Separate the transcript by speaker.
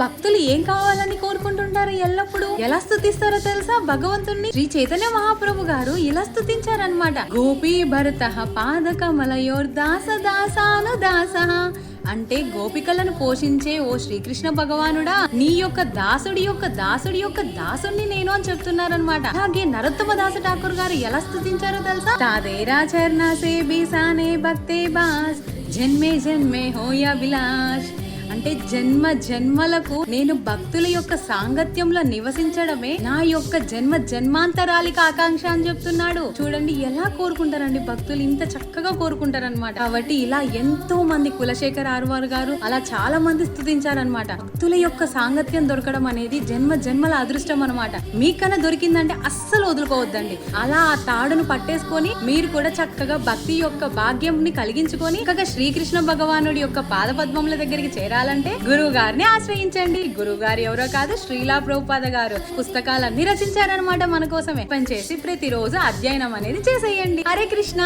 Speaker 1: భక్తులు ఏం కావాలని కోరుకుంటుంటారు ఎల్లప్పుడు? ఎలా స్తుతిస్తారో తెలుసా భగవంతుణ్ణి? శ్రీ చైతన్య మహాప్రభు గారు ఇలా స్తుతించారనమాట. గోపీ భరత పాదకమలయోర్దాస దాసాను దాస అంటే గోపికలను పోషించే ఓ శ్రీకృష్ణ భగవానుడా, నీ యొక్క దాసుడి యొక్క దాసుడిని నేను అని చెప్తున్నారనమాట. అలాగే నరోత్తమ దాస ఠాకూర్ గారు ఎలా స్తుతించారో తెలుసా? తాదేరా చర్నా సే బీసానే భక్తే బాస్ జన్మే జన్మే హోయా విలాస్ అంటే జన్మ జన్మలకు నేను భక్తుల యొక్క సాంగత్యంలో నివసించడమే నా యొక్క జన్మ జన్మాంతరాలికి ఆకాంక్ష అని చెప్తున్నాడు. చూడండి ఎలా కోరుకుంటారండి భక్తులు, ఇంత చక్కగా కోరుకుంటారనమాట. కాబట్టి ఇలా ఎంతో మంది కులశేఖర్ ఆర్వార్ గారు అలా చాలా మంది స్తుతించారనమాట. భక్తుల యొక్క సాంగత్యం దొరకడం అనేది జన్మ జన్మల అదృష్టం అనమాట. మీకన్నా దొరికిందంటే అస్సలు వదులుకోవద్దండి. అలా ఆ తాడును పట్టేసుకొని మీరు కూడా చక్కగా భక్తి యొక్క భాగ్యంని కలిగించుకొని చక్కగా శ్రీకృష్ణ భగవానుడి యొక్క పాద పద్మముల దగ్గరికి చేరాలంటే గురువు గారిని ఆశ్రయించండి. గురువు గారు ఎవరో కాదు, శ్రీలా ప్రభుపాద గారు. పుస్తకాలన్నీ రచించారనమాట మన కోసమే. పనిచేసి ప్రతిరోజు అధ్యయనం అనేది చేసేయండి. హరే కృష్ణ.